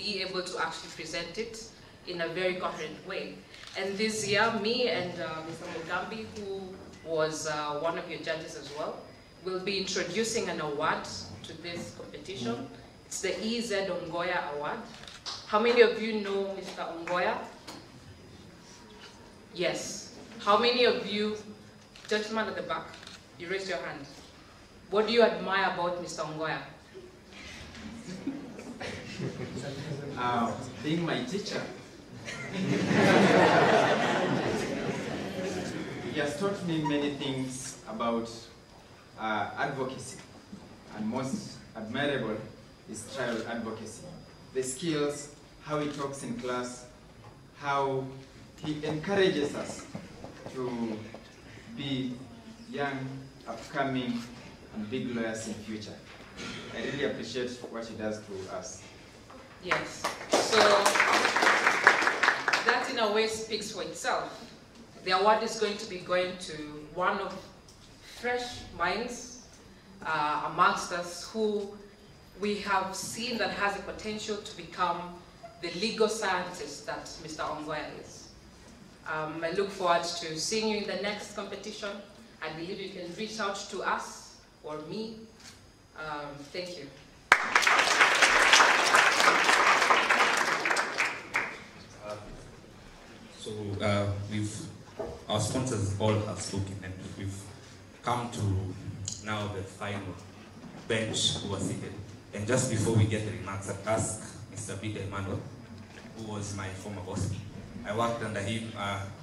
be able to actually present it in a very coherent way. And this year, me and Mr. Mugambi, who was one of your judges as well, will be introducing an award to this competition. It's the EZ Ongoya Award. How many of you know Mr. Ongoya? Yes. How many of you, gentleman at the back, you raised your hand. What do you admire about Mr. Ongoya? Being my teacher. He has taught me many things about advocacy, and most admirable is trial advocacy. The skills, how he talks in class, how he encourages us to be young, upcoming, and big lawyers in future. I really appreciate what he does to us. Yes. So that in a way speaks for itself. The award is going to be going to one of fresh minds amongst us who we have seen that has the potential to become the legal scientist that Mr. Ongoya is. I look forward to seeing you in the next competition. I believe you can reach out to us or me. Thank you. Our sponsors all have spoken, and we've come to now the final bench who are seated. And just before we get the remarks, I'd ask Mr. Peter Emmanuel, who was my former boss. I worked under him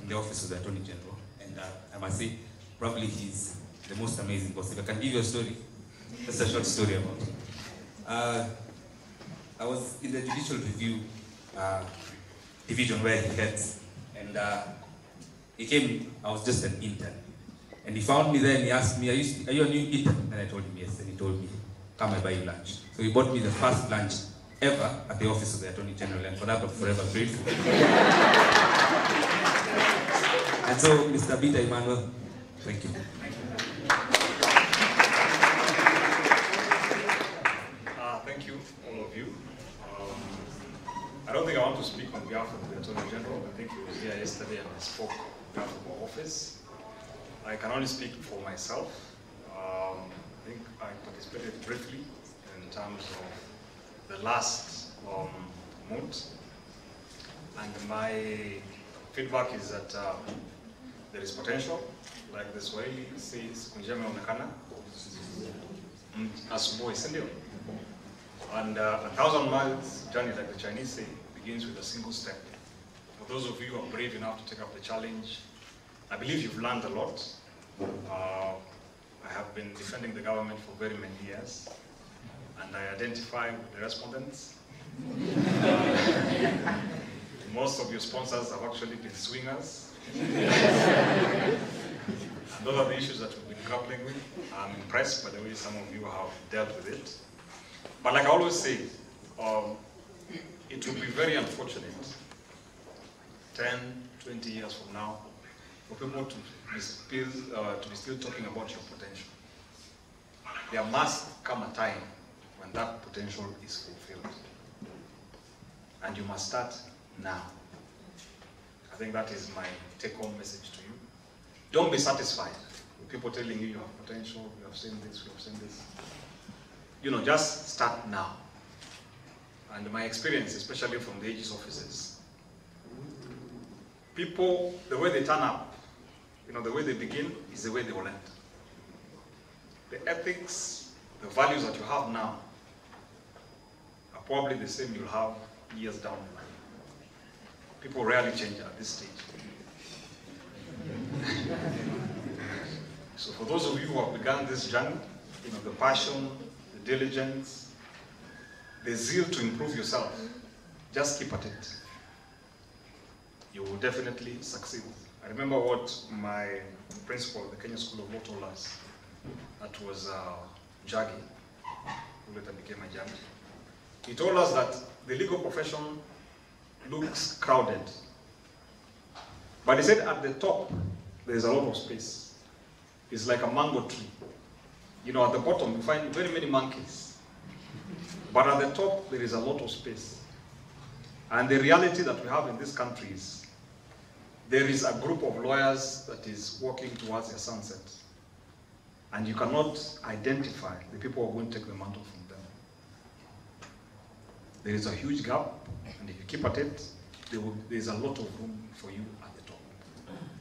in the office of the Attorney General, and I must say, probably he's the most amazing boss. If I can give you a story, just a short story about him. I was in the judicial review division where he heads, and he came, I was just an intern. And he found me there and he asked me, are you a new intern? And I told him yes, and he told me, come and buy you lunch. So he bought me the first lunch ever at the office of the Attorney General, and for that I'm forever grateful. And so, Mr. Peter Emmanuel, thank you. Thank you, all of you. I don't think I want to speak on behalf of the Attorney General. I think he was here yesterday and I spoke on behalf of our office. I can only speak for myself. I think I participated briefly in terms of the last moot. And my feedback is that there is potential. Like the Swahili says, kunjema onekana, asubuhi, sindio? And 1,000 miles journey, like the Chinese say, begins with a single step. For those of you who are brave enough to take up the challenge, I believe you've learned a lot. I have been defending the government for very many years, and I identify with the respondents. Most of your sponsors have actually been swingers. And those are the issues that we've been grappling with. I'm impressed by the way some of you have dealt with it. But like I always say, it would be very unfortunate 10, 20 years from now for people to be still talking about your potential. There must come a time when that potential is fulfilled. And you must start now. I think that is my take-home message to you. Don't be satisfied with people telling you you have potential, you have seen this, you have seen this. You know, just start now. And my experience, especially from the Aegis offices, people, the way they turn up, you know, the way they begin is the way they will end. The ethics, the values that you have now are probably the same you'll have years down the line. People rarely change at this stage. So for those of you who have begun this journey, you know, the passion, the diligence, the zeal to improve yourself, just keep at it. You will definitely succeed. I remember what my principal of the Kenya School of Law told us. That was Jagi, who later became a judge. He told us that the legal profession looks crowded. But he said at the top, there is a lot of space. It's like a mango tree. You know, at the bottom, you find very many monkeys. But at the top, there is a lot of space. And the reality that we have in this country is there is a group of lawyers that is working towards a sunset. And you cannot identify the people who are going to take the mantle from them. There is a huge gap, and if you keep at it, there is a lot of room for you at the top.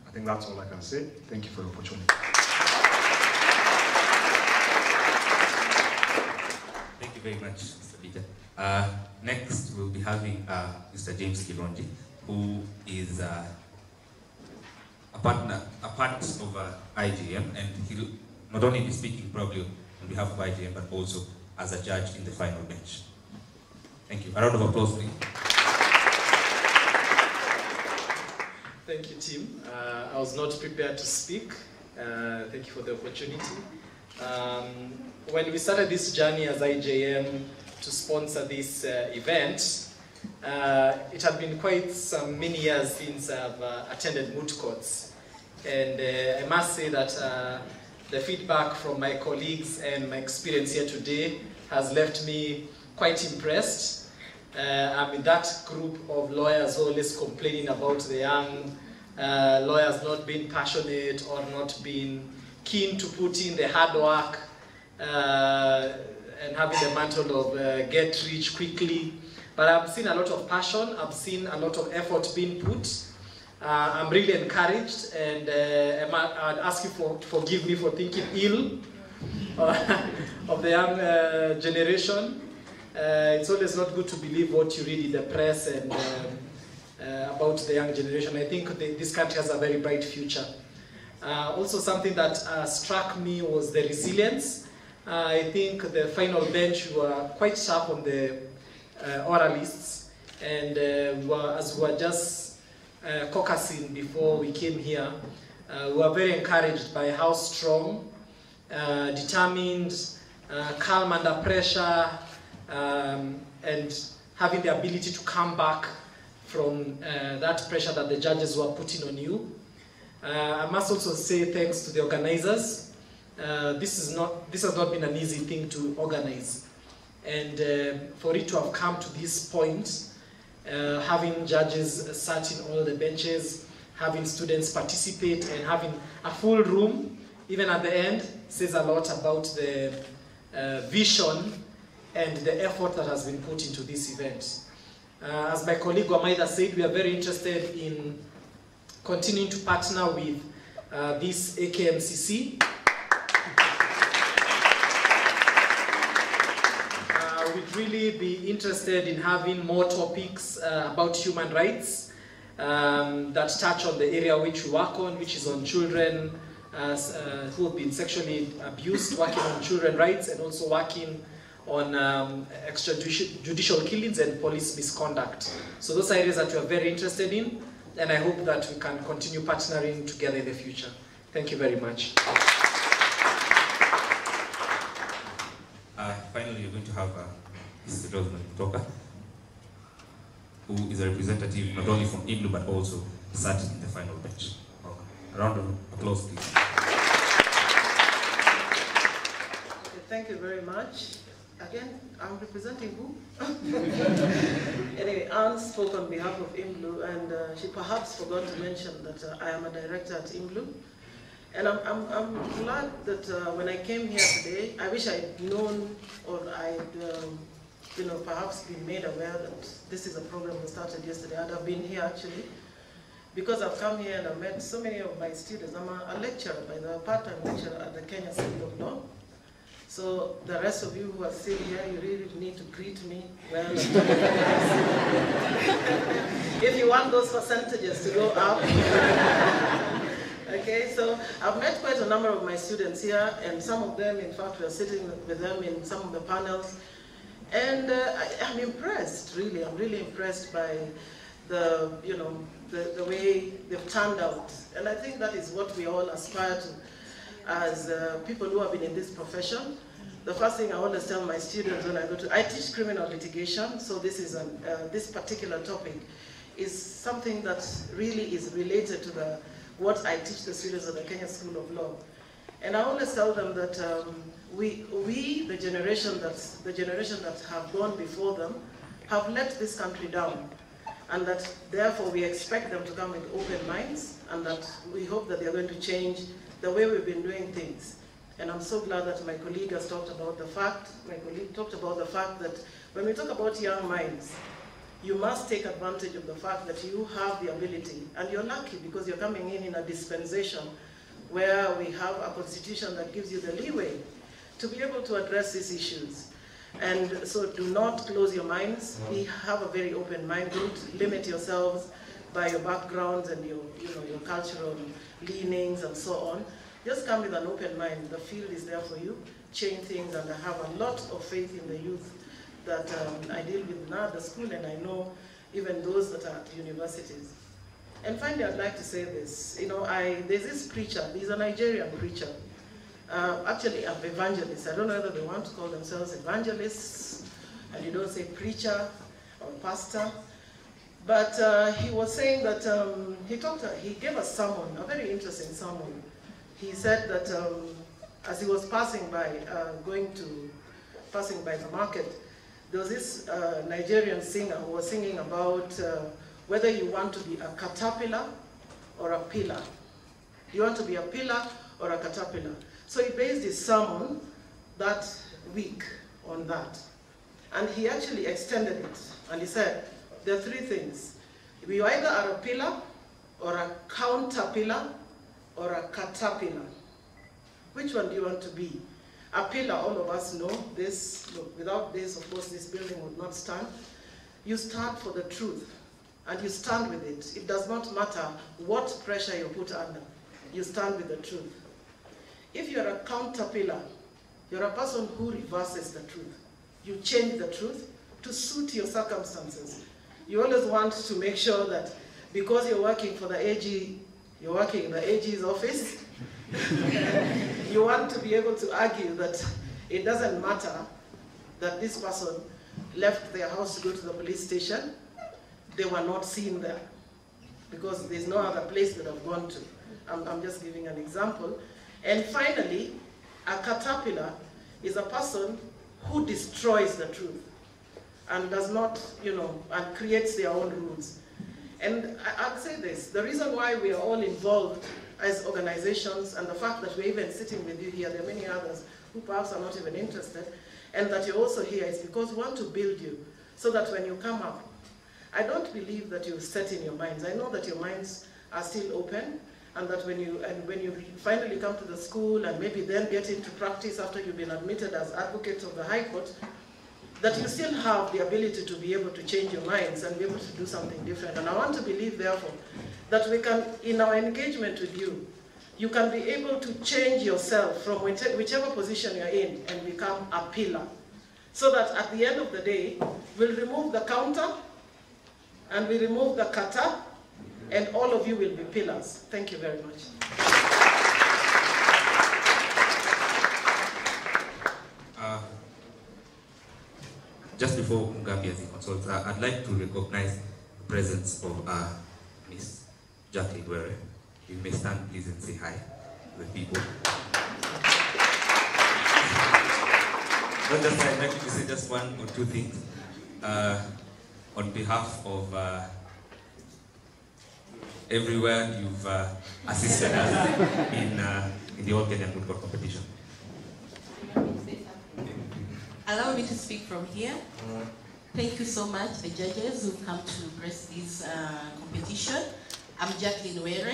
I think that's all I can say. Thank you for the opportunity. Thank you very much, Mr. Peter. Next, we'll be having Mr. James Kironji, who is a part of IGM, and he'll not only be speaking probably on behalf of IGM, but also as a judge in the final bench. Thank you. A round of applause, please. Thank you, Tim. I was not prepared to speak. Thank you for the opportunity. When we started this journey as IJM to sponsor this event, it had been quite many years since I've attended moot courts. And I must say that the feedback from my colleagues and my experience here today has left me quite impressed. I'm in that group of lawyers always complaining about the young lawyers not being passionate or not being keen to put in the hard work and having the mantle of get rich quickly. But I've seen a lot of passion, I've seen a lot of effort being put. I'm really encouraged, and I'd ask you to forgive me for thinking ill of the young generation. It's always not good to believe what you read in the press and about the young generation. I think this country has a very bright future. Also, something that struck me was the resilience. I think the final bench were quite sharp on the oralists, and as we were just caucusing before we came here, we were very encouraged by how strong, determined, calm under pressure, and having the ability to come back from that pressure that the judges were putting on you. I must also say thanks to the organizers. This has not been an easy thing to organize. And for it to have come to this point, having judges sat in all the benches, having students participate, and having a full room, even at the end, says a lot about the vision and the effort that has been put into this event. As my colleague Wamaida said, we are very interested in continuing to partner with this AKMCC. We'd really be interested in having more topics about human rights that touch on the area which we work on, which is on children who have been sexually abused, working on children's rights, and also working on extrajudicial killings and police misconduct. So those are areas that we are very interested in, and I hope that we can continue partnering together in the future. Thank you very much. Finally, you're going to have Mr. Rosemary Mtoka, who is a representative not only from IMLU but also sat in the final bench. A round of applause, please. Okay, thank you very much. Again, I'm representing who? Anyway, Anne spoke on behalf of IMLU, and she perhaps forgot to mention that I am a director at IMLU. And I'm glad that when I came here today, I wish I'd known, or I'd perhaps been made aware that this is a program that started yesterday. I'd have been here actually, because I've come here and I've met so many of my students. I'm a lecturer, by the way, part-time lecturer at the Kenya School of Law. So the rest of you who are still here, you really need to greet me well. If you want those percentages to go up. Okay, so I've met quite a number of my students here, and some of them, in fact, we're sitting with them in some of the panels. And I'm impressed, really. I'm really impressed by the way they've turned out. And I think that is what we all aspire to as people who have been in this profession. The first thing I always tell my students when I teach criminal litigation, so this is this particular topic is something that really is related to what I teach the students at the Kenya School of Law. And I always tell them that the generation that have gone before them, have let this country down. and that therefore we expect them to come with open minds, and that we hope that they're going to change the way we've been doing things. And I'm so glad that my colleague has talked about the fact, that when we talk about young minds, you must take advantage of the fact that you have the ability, and you're lucky because you're coming in a dispensation where we have a constitution that gives you the leeway to be able to address these issues. And so do not close your minds. We have a very open mind. Don't limit yourselves by your backgrounds and your cultural leanings and so on. Just come with an open mind. The field is there for you. Change things, and I have a lot of faith in the youth that I deal with now at the school, and I know even those that are at universities. And finally, I'd like to say this. There's this preacher. He's a Nigerian preacher. Actually, an evangelist. I don't know whether they want to call themselves evangelists, and you don't say preacher or pastor. But he was saying that he gave a sermon, a very interesting sermon. He said that as he was passing by the market, there was this Nigerian singer who was singing about whether you want to be a caterpillar or a pillar. You want to be a pillar or a caterpillar. So he based his sermon that week on that. And he actually extended it. And he said, there are three things. You either are a pillar or a counterpillar or a caterpillar. Which one do you want to be? A pillar, all of us know this. Look, without this, of course, this building would not stand. You stand for the truth, and you stand with it. It does not matter what pressure you put under. You stand with the truth. If you're a counterpillar, you're a person who reverses the truth. You change the truth to suit your circumstances. You always want to make sure that because you're working for the AG, you're working in the AG's office, you want to be able to argue that it doesn't matter that this person left their house to go to the police station. They were not seen there because there's no other place that I've gone to. I'm just giving an example. And finally, a caterpillar is a person who destroys the truth and does not, and creates their own rules. And I'd say this, the reason why we are all involved as organizations, and the fact that we're even sitting with you here, there are many others who perhaps are not even interested, and that you're also here, is because we want to build you so that when you come up, I don't believe that you're set in your minds. I know that your minds are still open, and that when you finally come to the school and maybe then get into practice after you've been admitted as advocates of the High Court, that you still have the ability to be able to change your minds and be able to do something different. And I want to believe, therefore, that we can, in our engagement with you, you can be able to change yourself from whichever position you're in and become a pillar. So that at the end of the day, we'll remove the counter and we remove the cutter, and all of you will be pillars. Thank you very much. Just before Mugabe as he consults, I'd like to recognize the presence of Miss Jacqueline Were. You may stand please and say hi to the people. Not just I'd like to say just one or two things on behalf of everywhere you've assisted us in the All Kenyan Moot Court competition. Allow me to speak from here. Thank you so much, the judges who've come to bless this competition. I'm Jacqueline Were,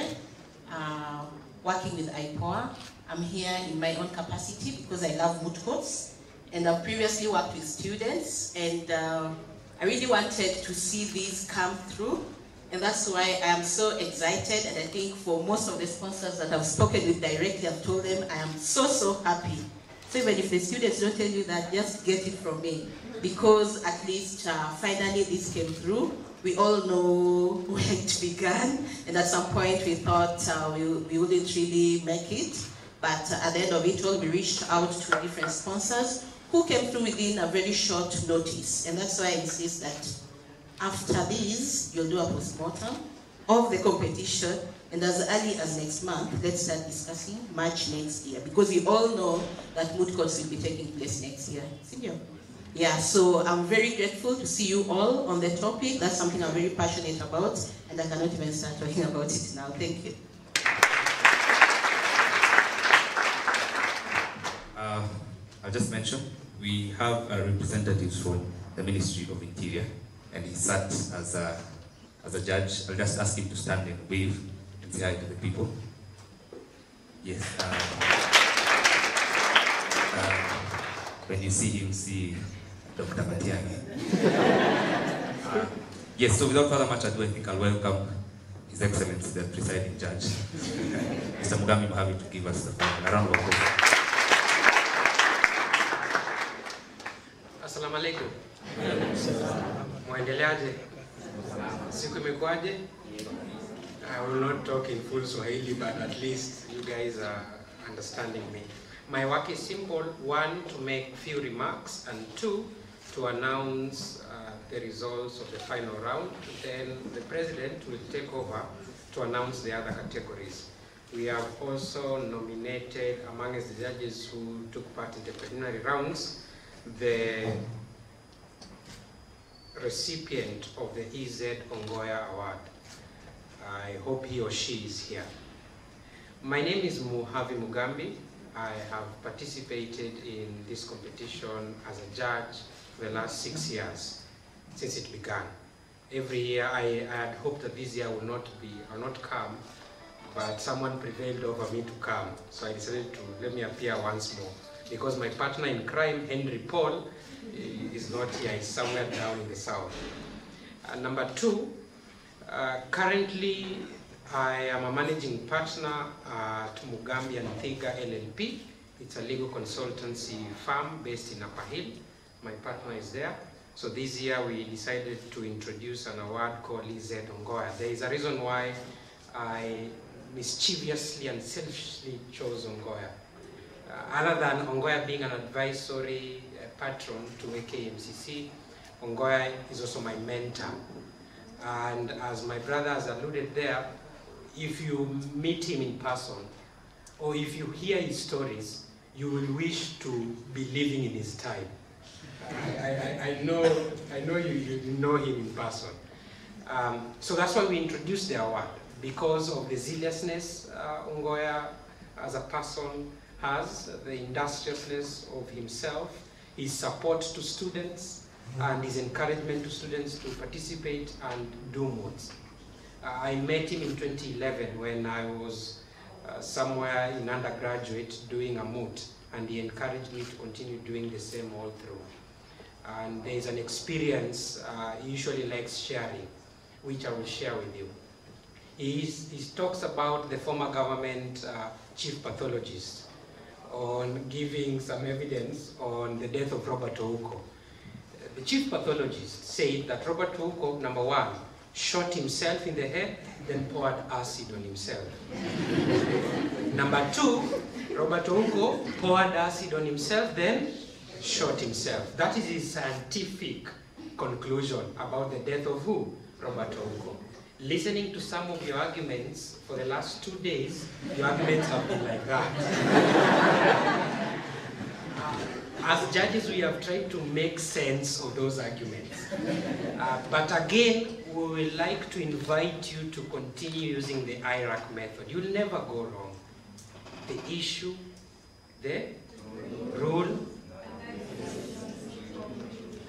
working with IPOA. I'm here in my own capacity because I love moot courts, and I've previously worked with students, and I really wanted to see these come through, and that's why I am so excited. And I think for most of the sponsors that I've spoken with directly, I've told them I am so happy. So even if the students don't tell you that, just get it from me, because at least finally this came through. We all know where it began, and at some point we thought we wouldn't really make it, but at the end of it all, we reached out to different sponsors who came through within a very short notice, and that's why I insist that after this, you'll do a postmortem of the competition, and as early as next month, let's start discussing March next year, because we all know that moot courts will be taking place next year. Senior. Yeah, so I'm very grateful to see you all on the topic. That's something I'm very passionate about, and I cannot even start talking about it now. Thank you. I'll just mention, we have a representative from the Ministry of Interior, and he sat as a judge. I'll just ask him to stand and wave and say hi to the people. Yes. When you see him, see Dr. Matiang'i. Yes, so without further much ado, I think I'll welcome His Excellency, the presiding judge. Mr. Mugambi, I'm happy to give us the floor. A round of applause. Assalamu alaikum. Muendeleaje? Siku imekuaje? I will not talk in full Swahili, but at least you guys are understanding me. My work is simple. 1, to make few remarks, and 2, to announce the results of the final round. Then the president will take over to announce the other categories. We have also nominated, amongst the judges who took part in the preliminary rounds, the recipient of the EZ Ongoya Award. I hope he or she is here. My name is Muhavi Mugambi. I have participated in this competition as a judge for the last 6 years, since it began. Every year I had hoped that this year will not come, but someone prevailed over me to come. So I decided to let me appear once more, because my partner in crime, Henry Paul, is not here, he's somewhere down in the south. Number 2, currently I am a managing partner at Mugambi and Thiga LLP. It's a legal consultancy firm based in Upper Hill. My partner is there. So this year we decided to introduce an award called EZ Ongoya. There is a reason why I mischievously and selfishly chose Ongoya. Other than Ongoya being an advisory patron to AKMCC, Ongoya is also my mentor. And as my brother has alluded there, if you meet him in person, or if you hear his stories, you will wish to be living in his time. I know you know him in person. So that's why we introduced the award, because of the zealousness Ongoya as a person has, the industriousness of himself, his support to students, and his encouragement to students to participate and do moots. I met him in 2011 when I was somewhere in undergraduate doing a moot, and he encouraged me to continue doing the same all through. And there is an experience he usually likes sharing, which I will share with you. He talks about the former government chief pathologist on giving some evidence on the death of Robert Ouko. The chief pathologist said that Robert Ouko, number 1, shot himself in the head, then poured acid on himself. Number 2, Robert Ouko poured acid on himself, then shot himself. That is his scientific conclusion about the death of who? Robert Ouko. Listening to some of your arguments for the last 2 days, your arguments have been like that. As judges, we have tried to make sense of those arguments. But again, we would like to invite you to continue using the IRAC method. You'll never go wrong. The issue, the rule,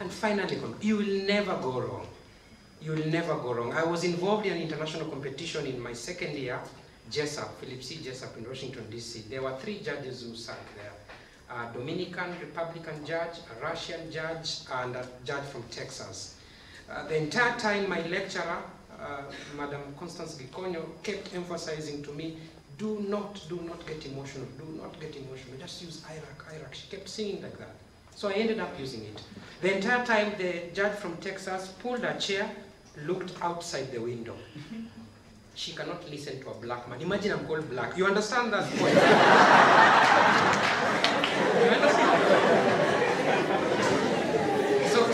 and finally, you will never go wrong. You will never go wrong. I was involved in an international competition in my 2nd year, Jessup, Philip C. Jessup in Washington, D.C. There were 3 judges who sat there. A Dominican Republican judge, a Russian judge, and a judge from Texas. The entire time my lecturer, Madam Constance Giconyo, kept emphasizing to me, do not get emotional, do not get emotional, just use IRAC. She kept singing like that. So I ended up using it. The entire time the judge from Texas pulled a chair, looked outside the window. She cannot listen to a black man. Imagine I'm called black. You understand that point? You understand?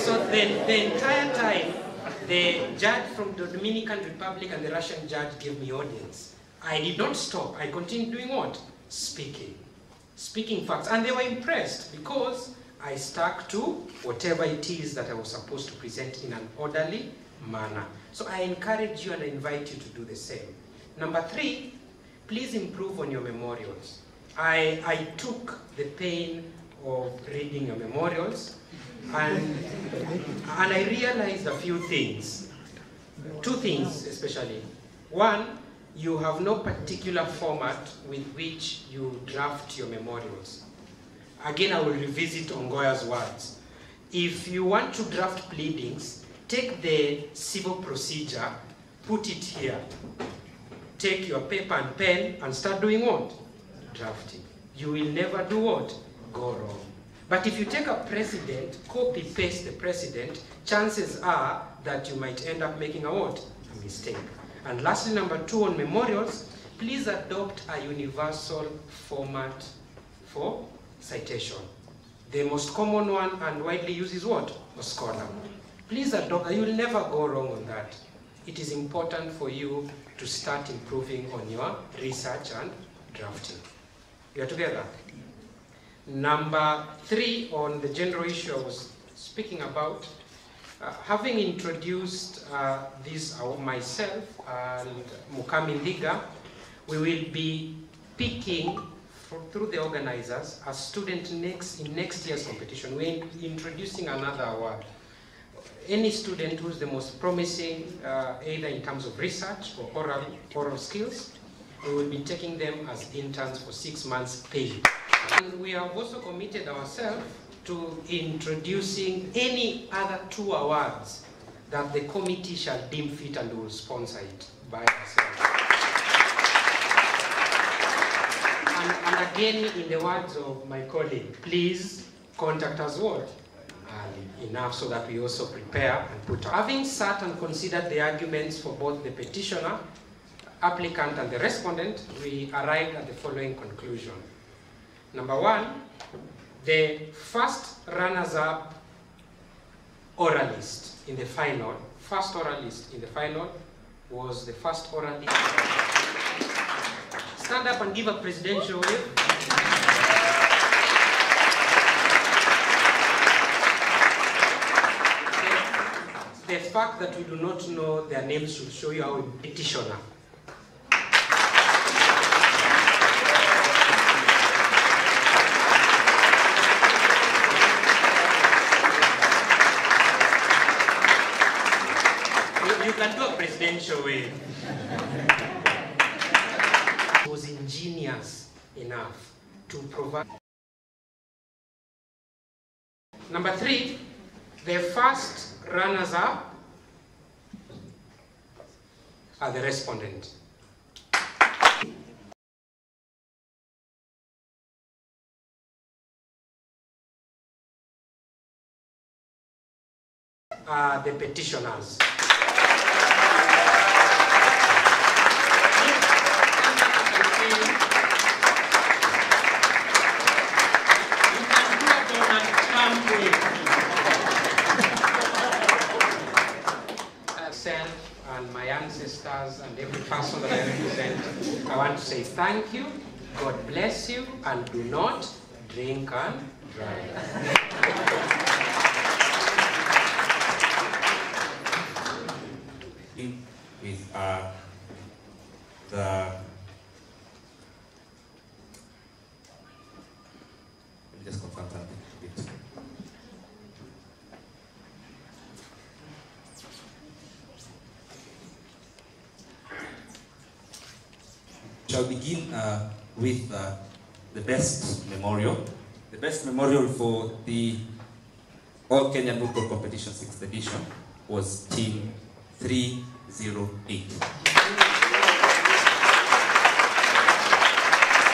So the entire time, the judge from the Dominican Republic and the Russian judge gave me audience. I did not stop. I continued doing what? Speaking facts. And they were impressed because I stuck to whatever it is that I was supposed to present in an orderly manner. So I encourage you and I invite you to do the same. Number 3, please improve on your memorials. I took the pain of reading your memorials and I realized a few things. 2 things especially. 1, you have no particular format with which you draft your memorials. Again, I will revisit Ongoya's words. If you want to draft pleadings, take the civil procedure, put it here. Take your paper and pen and start doing what? Drafting. You will never do what? Go wrong. But if you take a precedent, copy-paste the precedent, chances are that you might end up making a what? A mistake. And lastly, number 2, on memorials, please adopt a universal format for citation. The most common one and widely used is what? A scholar. Please adopt, you will never go wrong on that. It is important for you to start improving on your research and drafting. You are together? Number 3, on the general issue I was speaking about, having introduced this myself and Mukami Ndiga, we will be picking through the organizers a student in next year's competition. We're introducing another award. Any student who's the most promising, either in terms of research or oral skills, we will be taking them as interns for 6 months paid. And we have also committed ourselves to introducing any other 2 awards that the committee shall deem fit and will sponsor it by ourselves. And again, in the words of my colleague, please contact us what? Early enough so that we also prepare and put up. Having sat and considered the arguments for both the petitioner, applicant and the respondent, we arrived at the following conclusion. Number 1, the first runners-up oralist in the final, was the first oralist. Stand up and give a presidential wave. The fact that we do not know their names should show you our petitioner. You can do a presidential wave. Was ingenious enough to provide. Number 3, the first runners-up are the respondent. Are the petitioners. Self and my ancestors and every person that I represent, I want to say thank you, God bless you, and do not drink and drive. With let me just confirm something a bit. Shall begin with the best memorial. The best memorial for the All Kenya Book Competition 6th edition was Team 308.